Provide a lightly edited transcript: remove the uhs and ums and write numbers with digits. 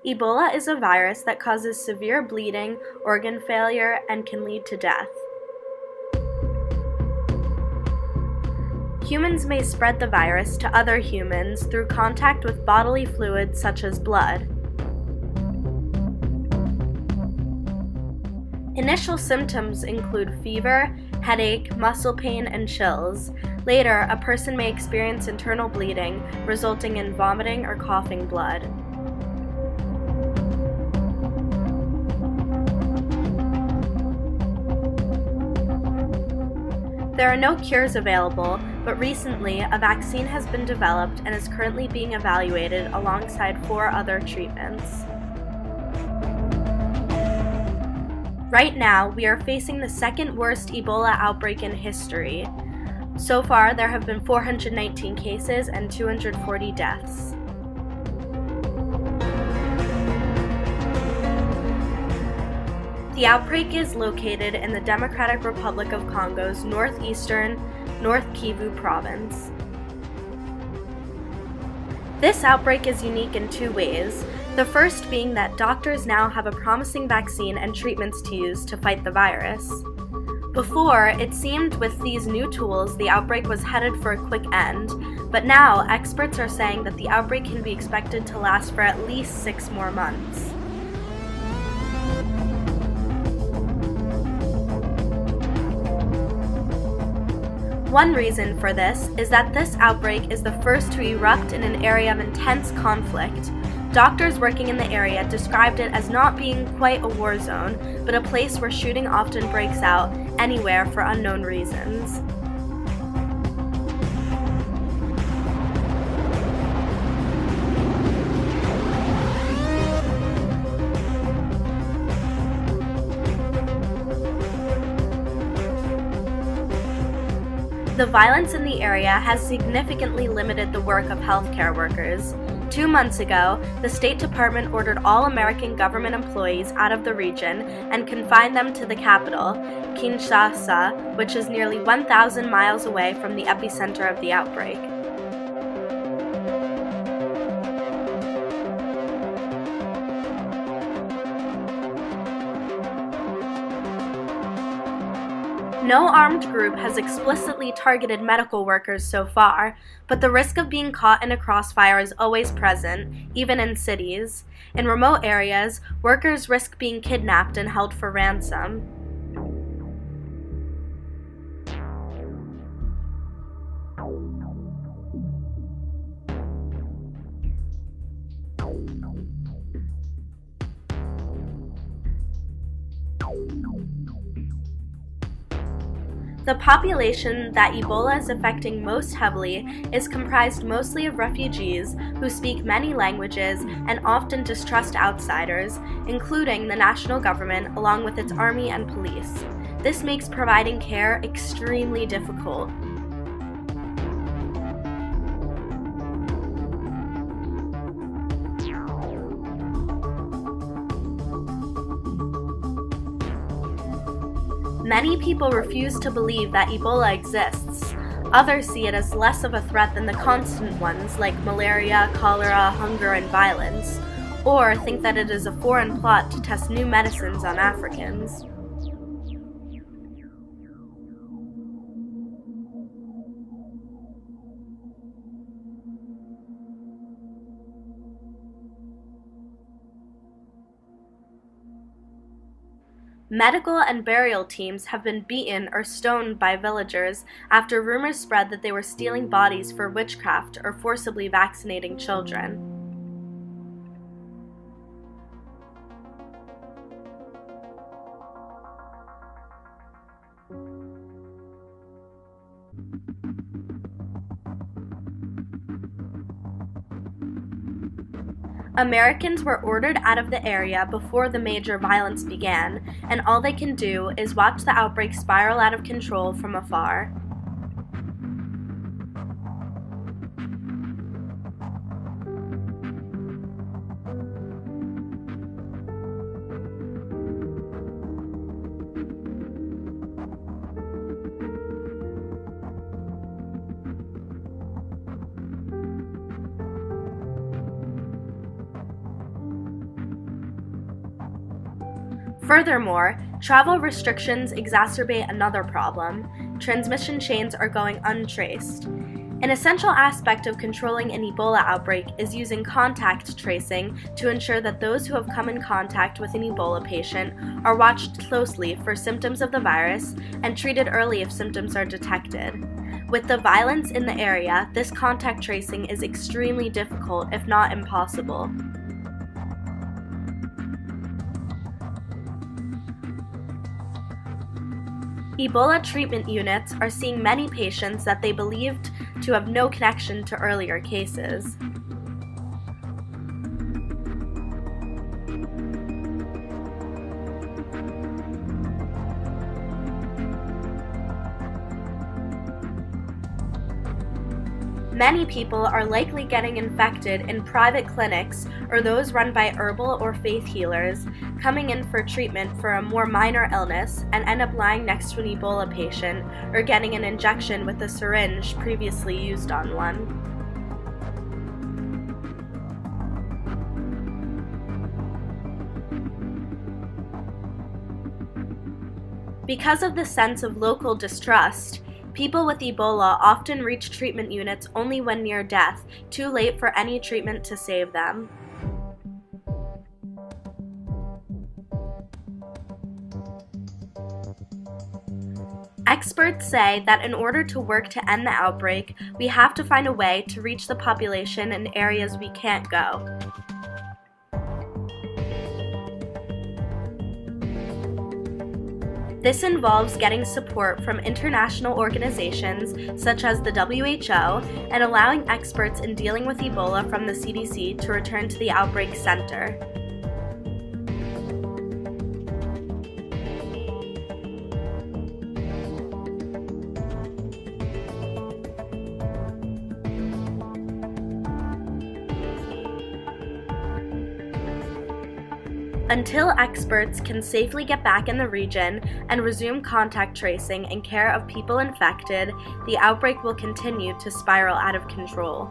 Ebola is a virus that causes severe bleeding, organ failure, and can lead to death. Humans may spread the virus to other humans through contact with bodily fluids such as blood. Initial symptoms include fever, headache, muscle pain, and chills. Later, a person may experience internal bleeding, resulting in vomiting or coughing blood. There are no cures available, but recently a vaccine has been developed and is currently being evaluated alongside 4 other treatments. Right now, we are facing the second worst Ebola outbreak in history. So far, there have been 419 cases and 240 deaths. The outbreak is located in the Democratic Republic of Congo's northeastern North Kivu province. This outbreak is unique in 2 ways. The first being that doctors now have a promising vaccine and treatments to use to fight the virus. Before, it seemed with these new tools the outbreak was headed for a quick end, but now experts are saying that the outbreak can be expected to last for at least 6 more months. One reason for this is that this outbreak is the first to erupt in an area of intense conflict. Doctors working in the area described it as not being quite a war zone, but a place where shooting often breaks out anywhere for unknown reasons. The violence in the area has significantly limited the work of healthcare workers. 2 months ago, the State Department ordered all American government employees out of the region and confined them to the capital, Kinshasa, which is nearly 1,000 miles away from the epicenter of the outbreak. No armed group has explicitly targeted medical workers so far, but the risk of being caught in a crossfire is always present, even in cities. In remote areas, workers risk being kidnapped and held for ransom. The population that Ebola is affecting most heavily is comprised mostly of refugees who speak many languages and often distrust outsiders, including the national government along with its army and police. This makes providing care extremely difficult. Many people refuse to believe that Ebola exists. Others see it as less of a threat than the constant ones like malaria, cholera, hunger, and violence, or think that it is a foreign plot to test new medicines on Africans. Medical and burial teams have been beaten or stoned by villagers after rumors spread that they were stealing bodies for witchcraft or forcibly vaccinating children. Americans were ordered out of the area before the major violence began, and all they can do is watch the outbreak spiral out of control from afar. Furthermore, travel restrictions exacerbate another problem. Transmission chains are going untraced. An essential aspect of controlling an Ebola outbreak is using contact tracing to ensure that those who have come in contact with an Ebola patient are watched closely for symptoms of the virus and treated early if symptoms are detected. With the violence in the area, this contact tracing is extremely difficult, if not impossible. Ebola treatment units are seeing many patients that they believed to have no connection to earlier cases. Many people are likely getting infected in private clinics or those run by herbal or faith healers, coming in for treatment for a more minor illness and end up lying next to an Ebola patient or getting an injection with a syringe previously used on one. Because of the sense of local distrust, people with Ebola often reach treatment units only when near death, too late for any treatment to save them. Experts say that in order to work to end the outbreak, we have to find a way to reach the population in areas we can't go. This involves getting support from international organizations such as the WHO and allowing experts in dealing with Ebola from the CDC to return to the outbreak center. Until experts can safely get back in the region and resume contact tracing and care of people infected, the outbreak will continue to spiral out of control.